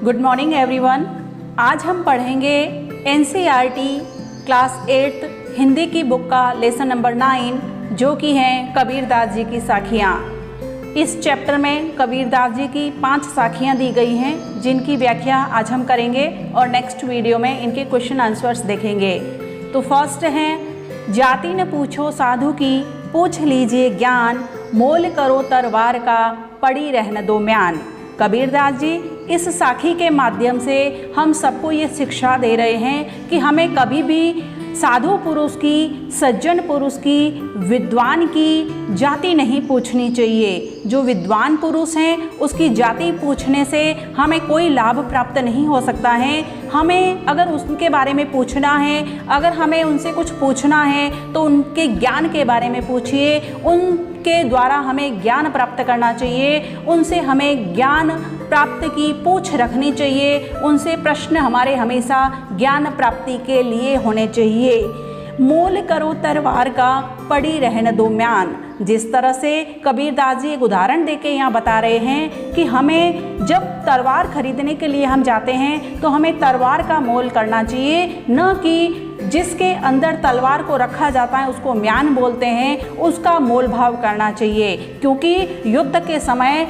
Good morning everyone. आज हम पढ़ेंगे एनसीईआरटी क्लास 8 हिंदी की बुक का लेसन नंबर 9 जो कि हैं कबीरदास जी की साखियाँ। इस चैप्टर में कबीरदास जी की 5 साखियाँ दी गई हैं जिनकी व्याख्या आज हम करेंगे और नेक्स्ट वीडियो में इनके क्वेश्चन आंसर्स देखेंगे। तो फर्स्ट हैं, जाति न पूछो साधु की, पूछ लीजिए ज्ञान, मोल करो तरवार का, पड़ी रहने दो म्यान। कबीरदास जी इस साखी के माध्यम से हम सबको ये शिक्षा दे रहे हैं कि हमें कभी भी साधु पुरुष की, सज्जन पुरुष की, विद्वान की जाति नहीं पूछनी चाहिए। जो विद्वान पुरुष हैं उसकी जाति पूछने से हमें कोई लाभ प्राप्त नहीं हो सकता है। हमें अगर उनके बारे में पूछना है, अगर हमें उनसे कुछ पूछना है तो उनके ज्ञान के बारे में पूछिए, उनके द्वारा हमें ज्ञान प्राप्त करना चाहिए, उनसे हमें ज्ञान प्राप्ति की पूछ रखनी चाहिए, उनसे प्रश्न हमारे हमेशा ज्ञान प्राप्ति के लिए होने चाहिए। मोल करो तरवार का, पड़ी रहने दो म्यान। जिस तरह से कबीरदास जी एक उदाहरण देके यहाँ बता रहे हैं कि हमें जब तलवार खरीदने के लिए हम जाते हैं तो हमें तलवार का मोल करना चाहिए, न कि जिसके अंदर तलवार को रखा जाता है उसको म्यान बोलते हैं, उसका मोल भाव करना चाहिए। क्योंकि युद्ध के समय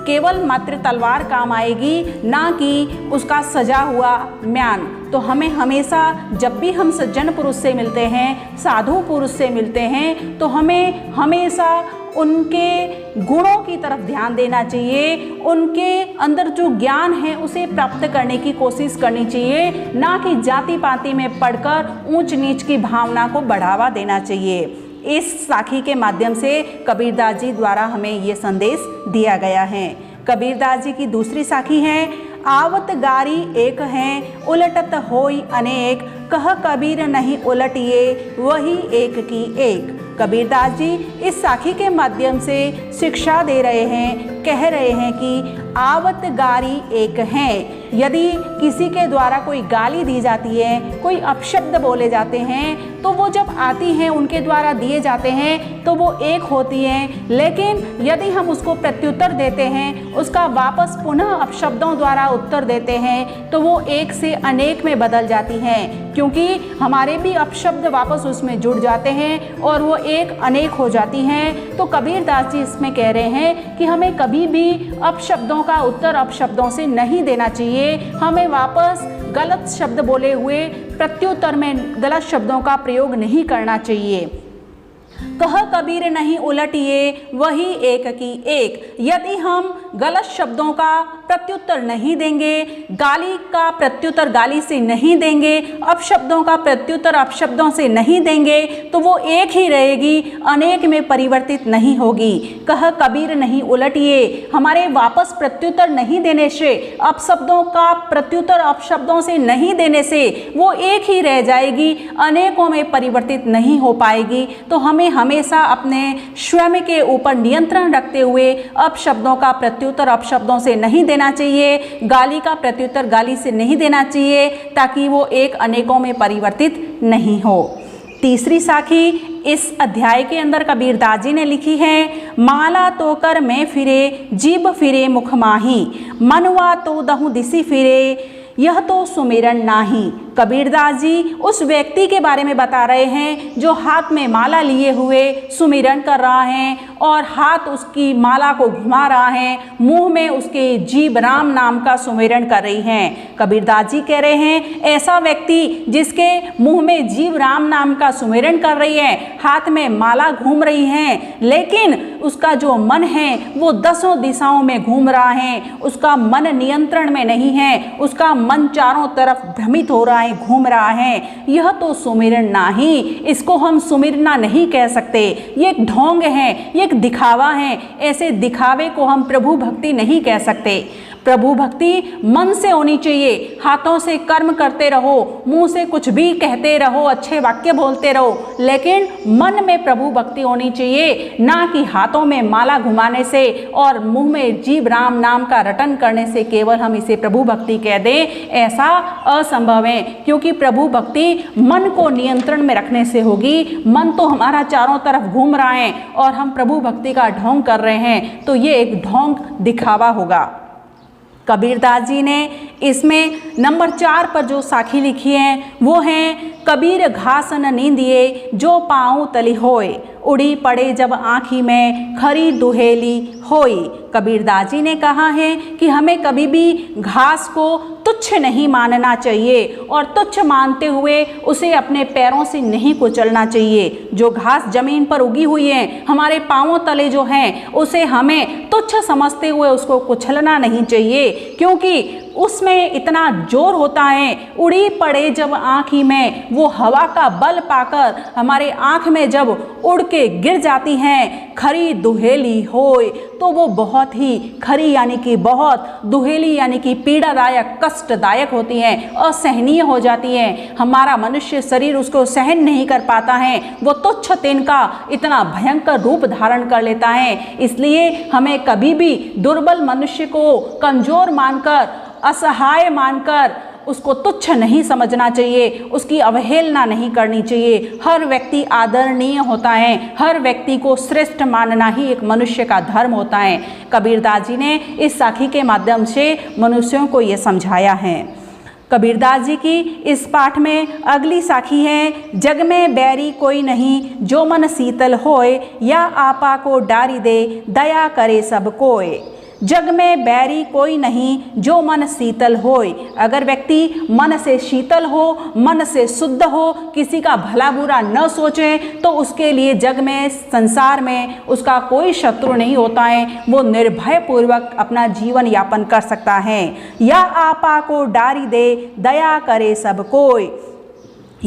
केवल मात्र तलवार काम आएगी, ना कि उसका सजा हुआ म्यान। तो हमें हमेशा जब भी हम सज्जन पुरुष से मिलते हैं, साधु पुरुष से मिलते हैं, तो हमें हमेशा उनके गुणों की तरफ ध्यान देना चाहिए, उनके अंदर जो ज्ञान है उसे प्राप्त करने की कोशिश करनी चाहिए, ना कि जाति पाति में पढ़कर ऊंच नीच की भावना को बढ़ावा देना चाहिए। इस साखी के माध्यम से कबीरदास जी द्वारा हमें ये संदेश दिया गया है। कबीरदास जी की दूसरी साखी है, आवत गारी एक हैं, उलटत होई अनेक, कह कबीर नहीं उलटिए, वही एक की एक। कबीरदास जी इस साखी के माध्यम से शिक्षा दे रहे हैं, कह रहे हैं कि आवत गारी एक हैं। यदि किसी के द्वारा कोई गाली दी जाती है, कोई अपशब्द बोले जाते हैं, तो वो जब आती हैं, उनके द्वारा दिए जाते हैं तो वो एक होती हैं। लेकिन यदि हम उसको प्रत्युत्तर देते हैं, उसका वापस पुनः अपशब्दों द्वारा उत्तर देते हैं, तो वो एक से अनेक में बदल जाती हैं, क्योंकि हमारे भी अपशब्द वापस उसमें जुड़ जाते हैं और वो एक अनेक हो जाती हैं। तो कबीरदास जी इसमें कह रहे हैं कि हमें कभी भी अपशब्दों का उत्तर अपशब्दों से नहीं देना चाहिए। हमें वापस गलत शब्द बोले हुए प्रत्युत्तर में गलत शब्दों का प्रयोग नहीं करना चाहिए। कह कबीर नहीं उलटिए, वही एक की एक। यदि हम गलत शब्दों का प्रत्युत्तर नहीं देंगे, गाली का प्रत्युत्तर गाली से नहीं देंगे, अपशब्दों का प्रत्युत्तर अपशब्दों से नहीं देंगे, तो वो एक ही रहेगी, अनेक में परिवर्तित नहीं होगी। कह कबीर नहीं उलटिए, हमारे वापस प्रत्युत्तर नहीं देने से, अपशब्दों का प्रत्युत्तर अपशब्दों से नहीं देने से वो एक ही रह जाएगी, अनेकों में परिवर्तित नहीं हो पाएगी। तो हमें हमेशा अपने स्वयं के ऊपर नियंत्रण रखते हुए अपशब्दों का प्रत्युत्तर अपशब्दों से नहीं देना चाहिए, गाली का प्रत्युत्तर गाली से नहीं देना चाहिए, ताकि वो एक अनेकों में परिवर्तित नहीं हो। तीसरी साखी इस अध्याय के अंदर कबीरदास जी ने लिखी है, माला तो कर में फिरे, जीभ फिरे मुख माही, मनवा तो दहु दिसी फिरे, यह तो सुमिरन नाही। कबीरदास जी उस व्यक्ति के बारे में बता रहे हैं जो हाथ में माला लिए हुए सुमिरन कर रहा है और हाथ उसकी माला को घुमा रहा है, मुंह में उसके जीभ राम नाम का सुमिरन कर रही हैं। कबीरदास जी कह रहे हैं ऐसा व्यक्ति जिसके मुंह में जीभ राम नाम का सुमिरन कर रही है, हाथ में माला घूम रही है, लेकिन उसका जो मन है वो 10 दिशाओं में घूम रहा है, उसका मन नियंत्रण में नहीं है, उसका मन चारों तरफ भ्रमित हो रहा है, घूम रहा है, यह तो सुमिरन नाही। इसको हम सुमिरना नहीं कह सकते, ये एक ढोंग है, ये एक दिखावा है। ऐसे दिखावे को हम प्रभु भक्ति नहीं कह सकते। प्रभु भक्ति मन से होनी चाहिए। हाथों से कर्म करते रहो, मुंह से कुछ भी कहते रहो, अच्छे वाक्य बोलते रहो, लेकिन मन में प्रभु भक्ति होनी चाहिए, ना कि हाथों में माला घुमाने से और मुंह में जीभ राम नाम का रटन करने से केवल हम इसे प्रभु भक्ति कह दें, ऐसा असंभव है। क्योंकि प्रभु भक्ति मन को नियंत्रण में रखने से होगी। मन तो हमारा चारों तरफ घूम रहा है और हम प्रभु भक्ति का ढोंग कर रहे हैं, तो ये एक ढोंग दिखावा होगा। कबीरदास जी ने इसमें नंबर 4 पर जो साखी लिखी है वो है, कबीर घास न नींदिए जो पाँव तली होए, उड़ी पड़े जब आँखी में खरी दुहेली होई। कबीरदास जी ने कहा है कि हमें कभी भी घास को तुच्छ नहीं मानना चाहिए और तुच्छ मानते हुए उसे अपने पैरों से नहीं कुचलना चाहिए। जो घास जमीन पर उगी हुई है, हमारे पाँवों तले जो हैं, उसे हमें तुच्छ समझते हुए उसको कुचलना नहीं चाहिए, क्योंकि उसमें इतना जोर होता है। उड़ी पड़े जब आँखी में, वो हवा का बल पाकर हमारे आँख में जब उड़ के गिर जाती हैं, खरी दुहेली होए, तो वो बहुत ही खरी यानी कि बहुत, दुहेली यानी कि पीड़ादायक, कष्टदायक होती हैं, असहनीय हो जाती हैं। हमारा मनुष्य शरीर उसको सहन नहीं कर पाता है, वो तुच्छ तिनका इतना भयंकर रूप धारण कर लेता है। इसलिए हमें कभी भी दुर्बल मनुष्य को कमज़ोर मानकर, असहाय मानकर उसको तुच्छ नहीं समझना चाहिए, उसकी अवहेलना नहीं करनी चाहिए। हर व्यक्ति आदरणीय होता है, हर व्यक्ति को श्रेष्ठ मानना ही एक मनुष्य का धर्म होता है। कबीरदास जी ने इस साखी के माध्यम से मनुष्यों को ये समझाया है। कबीरदास जी की इस पाठ में अगली साखी है, जग में बैरी कोई नहीं जो मन शीतल होए, या आपा को डारी दे दया करे सब कोय। जग में बैरी कोई नहीं जो मन शीतल होए। अगर व्यक्ति मन से शीतल हो, मन से शुद्ध हो, किसी का भला बुरा न सोचे, तो उसके लिए जग में, संसार में उसका कोई शत्रु नहीं होता है। वो निर्भय पूर्वक अपना जीवन यापन कर सकता है। या आपा को डारी दे दया करे सब कोय।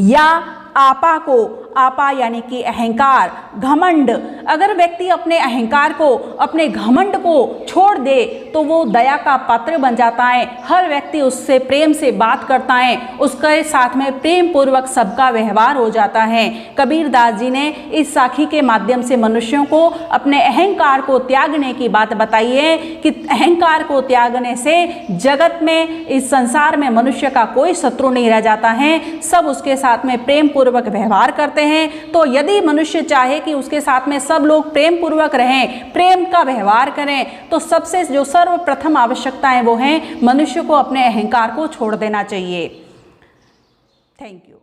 या आपा को, आपा यानी कि अहंकार, घमंड, अगर व्यक्ति अपने अहंकार को, अपने घमंड को छोड़ दे तो वो दया का पात्र बन जाता है। हर व्यक्ति उससे प्रेम से बात करता है, उसके साथ में प्रेम पूर्वक सबका व्यवहार हो जाता है। कबीरदास जी ने इस साखी के माध्यम से मनुष्यों को अपने अहंकार को त्यागने की बात बताई है कि अहंकार को त्यागने से जगत में, इस संसार में मनुष्य का कोई शत्रु नहीं रह जाता है, सब उसके साथ में प्रेम पूर्वक व्यवहार करते हैं। तो यदि मनुष्य चाहे कि उसके साथ में सब लोग प्रेम पूर्वक रहें, प्रेम का व्यवहार करें, तो सबसे जो सर्वप्रथम आवश्यकता है वो है मनुष्य को अपने अहंकार को छोड़ देना चाहिए। Thank you.